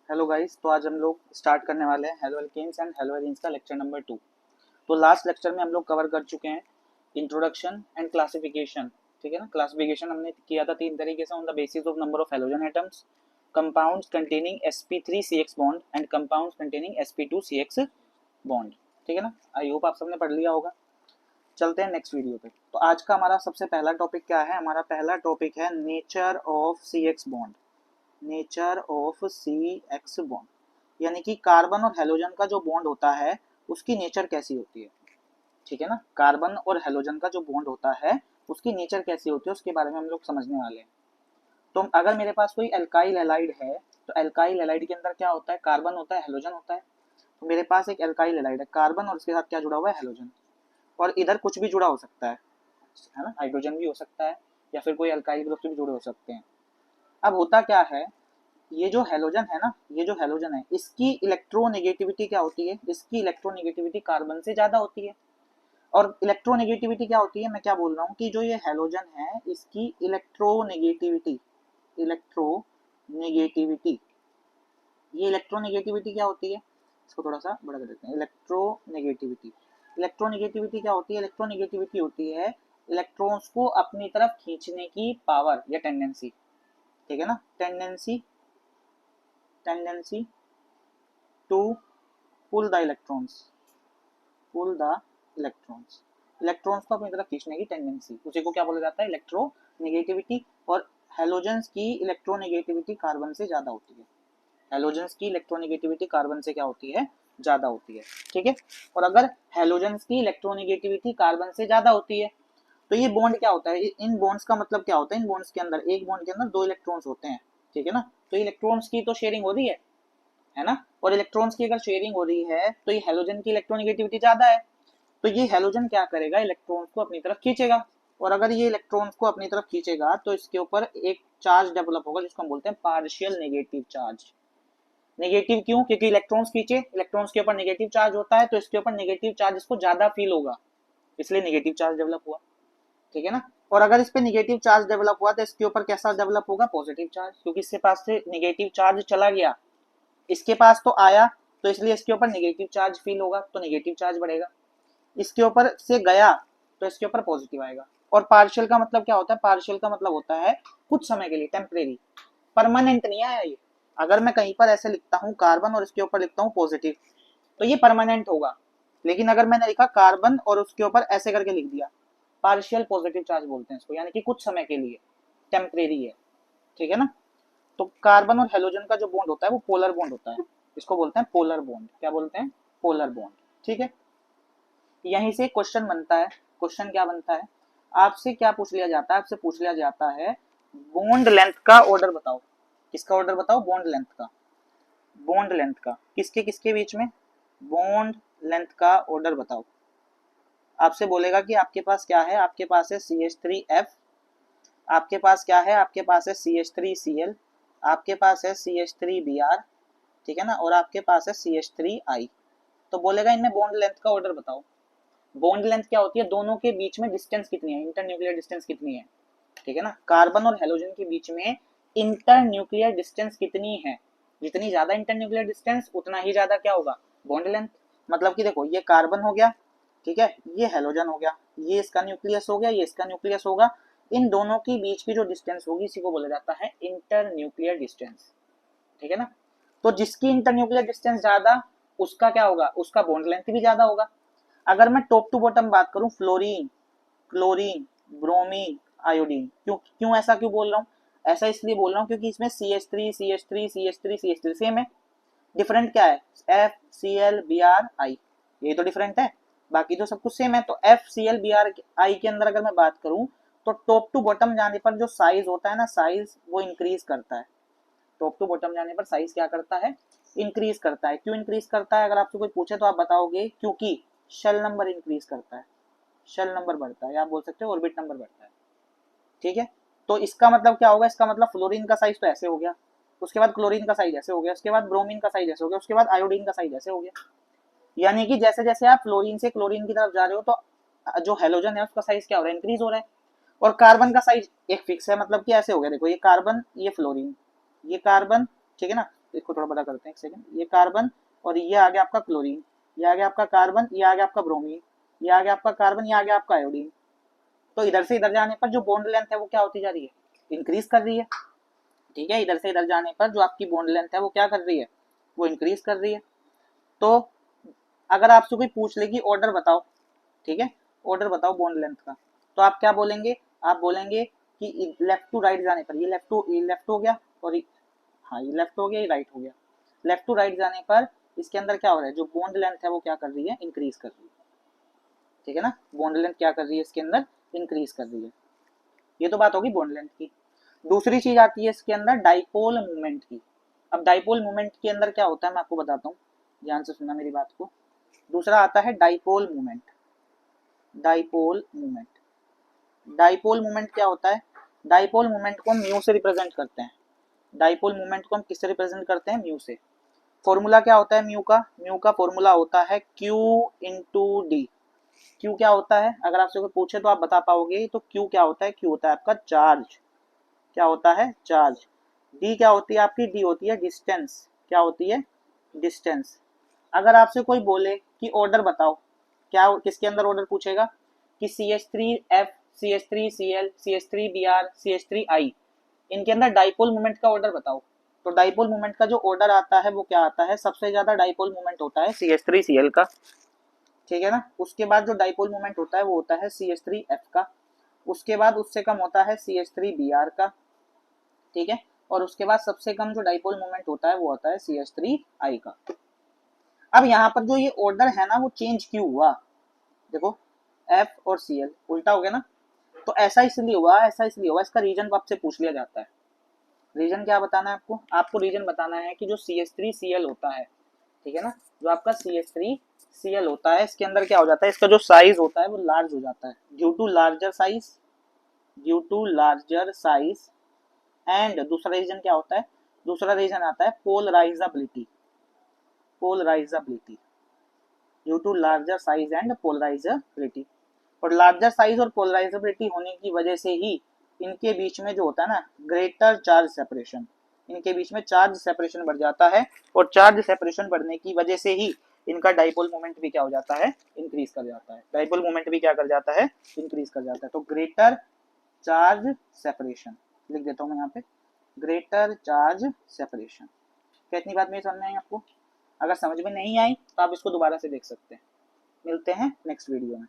Hello guys, तो आज हम लोग स्टार्ट करने वाले हैं haloalkanes and haloarenes का लेक्चर नंबर 2। तो लास्ट लेक्चर में हम लोग कवर कर चुके हैं इंट्रोडक्शन एंड क्लासिफिकेशन। ठीक है ना। क्लासिफिकेशन हमने किया था तीन तरीके से, on the basis of number of halogen atoms, compounds containing sp3CX bond and compounds containing sp2CX bond. ठीक है ना। आई होप आप सबने पढ़ लिया होगा। चलते हैं नेक्स्ट वीडियो पे। तो आज का हमारा सबसे पहला टॉपिक क्या है? हमारा पहला टॉपिक है nature of CX bond. Nature of CX bond यानी कि कार्बन और हेलोजन का जो बॉन्ड होता है उसकी नेचर कैसी होती है। ठीक है ना। कार्बन और हेलोजन का जो बॉन्ड होता है उसकी नेचर कैसी होती है उसके बारे में हम लोग समझने वाले हैं। तो अगर मेरे पास कोई एल्काइल हैलाइड है तो एल्काइल हैलाइड के अंदर क्या होता है? कार्बन होता है, हेलोजन होता है। तो मेरे पास एक एल्काइल हैलाइड है, कार्बन और उसके साथ क्या जुड़ा हुआ है? हेलोजन। और इधर कुछ भी जुड़ा हो सकता है ना, हाइड्रोजन भी हो सकता है या फिर कोई एल्काइल ग्रुप से भी जुड़े हो सकते हैं। अब होता क्या है, ये जो हेलोजन है ना, ये जो हेलोजन है इसकी इलेक्ट्रोनेगेटिविटी क्या होती है? इसकी इलेक्ट्रोनेगेटिविटी कार्बन से ज्यादा होती है। और इलेक्ट्रोनेगेटिविटी क्या होती है, मैं क्या बोल रहा हूँ कि जो ये हेलोजन है इसकी इलेक्ट्रोनेगेटिविटी, इलेक्ट्रोनेगेटिविटी, ये इलेक्ट्रोनेगेटिविटी क्या होती है? इसको थोड़ा सा बड़ा कर देते हैं। इलेक्ट्रोनेगेटिविटी, इलेक्ट्रोनेगेटिविटी क्या होती है? इलेक्ट्रोनेगेटिविटी होती है इलेक्ट्रॉन्स को अपनी तरफ खींचने की पावर या टेंडेंसी। ठीक है ना। Tendency, tendency to pull the electrons, pull the electrons, electrons को अपनी तरफ खींचने की टेंडेंसी, उसी को क्या बोला जाता है? इलेक्ट्रोनेगेटिविटी। और हेलोजेंस की इलेक्ट्रोनेगेटिविटी कार्बन से ज्यादा होती है। हेलोजेंस की इलेक्ट्रोनेगेटिविटी कार्बन से क्या होती है? ज्यादा होती है। ठीक है। और अगर हेलोजेंस की इलेक्ट्रोनेगेटिविटी कार्बन से ज्यादा होती है तो ये बॉन्ड क्या होता है? इन बॉन्ड्स का मतलब क्या होता है? इन बॉन्ड्स के अंदर, एक बॉन्ड के अंदर दो इलेक्ट्रॉन्स होते हैं। ठीक है ना। तो इलेक्ट्रॉन्स की तो शेयरिंग हो रही है ना। और इलेक्ट्रॉन्स की अगर शेयरिंग हो रही है तो ये हेलोजन की इलेक्ट्रोनेगेटिविटी ज्यादा है। तो ये हेलोजन क्या करेगा? इलेक्ट्रॉन्स को अपनी तरफ खींचेगा। और अगर ये इलेक्ट्रॉन्स को अपनी तरफ खींचेगा तो इसके ऊपर एक चार्ज डेवलप होगा जिसको हम बोलते हैं पार्शियल नेगेटिव चार्ज। नेगेटिव क्यों? क्योंकि इलेक्ट्रॉन्स खींचे, इलेक्ट्रॉन्स के ऊपर नेगेटिव चार्ज होता है तो इसके ऊपर नेगेटिव चार्ज इसको ज्यादा फील होगा, इसलिए नेगेटिव चार्ज डेवलप हुआ। ठीक है ना। और अगर इस पे नेगेटिव चार्ज डेवलप हुआ तो इसके ऊपर कैसा डेवलप होगा? पॉजिटिव चार्ज, क्योंकि इसके पास से नेगेटिव चार्ज चला गया, इसके पास तो आया, तो इसलिए इसके ऊपर नेगेटिव चार्ज फील होगा तो नेगेटिव चार्ज बढ़ेगा। इसके ऊपर से गया तो इसके ऊपर पॉजिटिव आएगा। और पार्शियल का मतलब क्या होता है? पार्शियल का मतलब होता है कुछ समय के लिए, टेम्परेरी, परमानेंट नहीं आया ये। अगर मैं कहीं पर ऐसे लिखता हूँ कार्बन और इसके ऊपर लिखता हूँ पॉजिटिव तो ये परमानेंट होगा। लेकिन अगर मैंने लिखा कार्बन और उसके ऊपर ऐसे करके लिख दिया, पार्शियल पॉजिटिव चार्ज बोलते हैं इसको, यानी कि कुछ समय के लिए, टेम्परेरी है। ठीक है ना। तो कार्बन और हेलोजन का जो बॉन्ड होता है वो पोलर बॉन्ड होता है, इसको बोलते हैं पोलर बॉन्ड। क्या बोलते हैं? Polar bond. ठीक है। यहीं से क्वेश्चन बनता है। क्वेश्चन क्या बनता है? आपसे क्या पूछ लिया जाता है? आपसे पूछ लिया जाता है बॉन्ड लेंथ का ऑर्डर बताओ। किसका ऑर्डर बताओ? बॉन्ड लेंथ का। बॉन्ड लेंथ का किसके किसके बीच में? बॉन्ड लेंथ का ऑर्डर बताओ। आपसे बोलेगा कि आपके पास क्या है? आपके पास है CH3F, आपके पास क्या है? आपके पास है CH3Cl, आपके पास है CH3Br, ठीक है ना, और आपके पास है CH3I। तो बोलेगा इनमें बॉन्ड लेंथ का ऑर्डर बताओ। बॉन्ड लेंथ क्या होती है? दोनों के बीच में डिस्टेंस कितनी है, इंटर न्यूक्लियर डिस्टेंस कितनी है। ठीक है ना। कार्बन और हेलोजन के बीच में इंटर न्यूक्लियर डिस्टेंस कितनी है? जितनी ज्यादा इंटर न्यूक्लियर डिस्टेंस उतना ही ज्यादा क्या होगा? Bond length. मतलब कि देखो, ये कार्बन हो गया, ठीक है, ये हेलोजन हो गया, ये इसका न्यूक्लियस हो गया, ये इसका न्यूक्लियस होगा। इन दोनों की बीच की जो डिस्टेंस होगी इसी को बोला जाता है इंटर न्यूक्लियर डिस्टेंस। ठीक है ना। तो जिसकी इंटर न्यूक्लियर डिस्टेंस ज्यादा उसका क्या होगा? उसका बॉन्ड लेंथ भी ज्यादा होगा। अगर मैं टॉप टू बॉटम बात करूं, फ्लोरीन, क्लोरीन, ब्रोमीन, आयोडीन, क्यों क्यों ऐसा क्यों बोल रहा हूँ? ऐसा इसलिए बोल रहा हूँ क्योंकि इसमें CH3 CH3 CH3 CH3 same है। डिफरेंट क्या है? FCl Br I, ये तो डिफरेंट है, बाकी तो सब कुछ सेम है। तो FCl Br I के अंदर अगर मैं बात करूं तो टॉप टू बॉटम जाने पर जो साइज होता है ना, साइज वो इंक्रीज करता है। टॉप टू बॉटम जाने पर साइज क्या करता है? इंक्रीज करता है। क्यों इंक्रीज करता है? अगर आपसे कोई पूछे तो आप बताओगे क्योंकि शेल नंबर इंक्रीज करता है, शेल नंबर बढ़ता है, या आप बोल सकते हो ऑर्बिट नंबर बढ़ता है। ठीक है। तो इसका मतलब क्या होगा? इसका मतलब फ्लोरीन का साइज तो ऐसे हो गया, उसके बाद क्लोरीन का साइज ऐसे हो गया, उसके बाद ब्रोमीन का साइज ऐसे हो गया, उसके बाद आयोडीन का साइज ऐसे हो गया। यानी कि जैसे जैसे आप फ्लोरीन से क्लोरीन की तरफ जा रहे हो तो जो हेलोजन है उसका साइज क्या हो रहा है? इंक्रीज हो रहा है। और कार्बन का साइज एक फिक्स है, मतलब कि ऐसे हो गया, देखो ये कार्बन, ये फ्लोरीन, ये कार्बन, ठीक है ना, इसको थोड़ा बड़ा करते हैं, एक सेकंड। ये कार्बन और ये आ गया आपका क्लोरीन, ये आ गया आपका कार्बन, ये आ गया आपका ब्रोमीन, ये आ गया आपका कार्बन, ये आ गया आपका आयोडीन। तो इधर से इधर जाने पर जो बॉन्ड लेंथ है वो क्या होती जा रही है, इंक्रीज कर रही है। ठीक है, इधर से इधर जाने पर जो आपकी बॉन्ड लेंथ है वो क्या कर रही है, वो इंक्रीज कर रही है। तो अगर आपसे कोई पूछ लेगी ऑर्डर बताओ, ठीक है, ऑर्डर बताओ बॉन्ड लेंथ का, तो आप क्या बोलेंगे, आप बोलेंगे कि लेफ्ट टू राइट जाने पर, ये लेफ्ट हो गया और हाँ ये लेफ्ट हो गया, ये राइट हो गया। लेफ्ट टू राइट जाने पर इसके अंदर क्या हो रहा है, जो बॉन्ड लेंथ है वो क्या कर रही है, इंक्रीज कर रही है। ठीक है ना, बॉन्ड लेंथ क्या कर रही है इसके अंदर, इंक्रीज कर रही है। ये तो बात होगी बॉन्ड लेंथ की। दूसरी चीज आती है इसके अंदर डाइपोल मूवमेंट की। अब डाइपोल मूवमेंट के अंदर क्या होता है मैं आपको बताता हूँ, ध्यान से सुनना मेरी बात को। दूसरा आता है dipole movement. Dipole movement, dipole movement क्या होता है, डाइपोल मूवमेंट को हम म्यू से रिप्रेजेंट करते हैं। डाइपोल मूवमेंट को हम किससे रिप्रेजेंट करते हैं, म्यू से। फॉर्मूला क्या होता है म्यू का फॉर्मूला होता है Q इंटू डी। क्यू क्या होता है, अगर आपसे कोई पूछे तो आप बता पाओगे, तो क्यू क्या होता है, क्यू होता है आपका चार्ज। क्या होता है, चार्ज। डी क्या होती है आपकी, डी होती है डिस्टेंस। क्या होती है, डिस्टेंस। अगर आपसे कोई बोले कि ऑर्डर बताओ, क्या किसके अंदर ऑर्डर पूछेगा कि CH3F, CH3Cl, CH3Br, CH3I, इनके अंदर डाइपोल मोमेंट का ऑर्डर बताओ। तो डाइपोल मोमेंट का जो ऑर्डर आता है वो क्या आता है, सबसे ज्यादा डाइपोल मोमेंट होता है CH3Cl का। ठीक है ना, उसके बाद जो डाइपोल मोमेंट होता है वो होता है CH3F का। उसके बाद उससे कम होता है CH3Br का। ठीक है, और उसके बाद सबसे कम जो डाइपोल मोमेंट होता है वो होता है CH3I का। अब यहाँ पर जो ये ऑर्डर है ना वो चेंज क्यों हुआ, देखो F और Cl उल्टा हो गया ना, तो ऐसा इसलिए हुआ, ऐसा इसलिए हुआ, इसका रीजन आपसे पूछ लिया जाता है। रीजन क्या बताना है आपको, आपको रीजन बताना है कि जो CH3Cl होता है, ठीक है ना, जो आपका CH3Cl होता है इसके अंदर क्या हो जाता है, इसका जो साइज होता है वो लार्ज हो जाता है due to larger size, due to larger size. And दूसरा रीजन क्या होता है, दूसरा रीजन आता है polarisability, polarisability due to larger size and polarisability. और लार्जर साइज और पोलराइजेबिलिटी होने की वजह से ही इनके बीच में जो होता है ना ग्रेटर चार्ज सेपरेशन, इनके बीच में चार्ज सेपरेशन बढ़ जाता है, और चार्ज सेपरेशन बढ़ने की वजह से ही इनका डाइपोल मोमेंट भी क्या हो जाता है, इंक्रीज कर जाता है। डाइपोल मोमेंट भी क्या कर जाता है, इंक्रीज कर जाता है। तो ग्रेटर चार्ज सेपरेशन लिख देता हूँ मैं यहाँ पे, ग्रेटर चार्ज सेपरेशन। कितनी बात मेरी समझ में आई आपको, अगर समझ में नहीं आई तो आप इसको दोबारा से देख सकते हैं। मिलते हैं नेक्स्ट वीडियो में।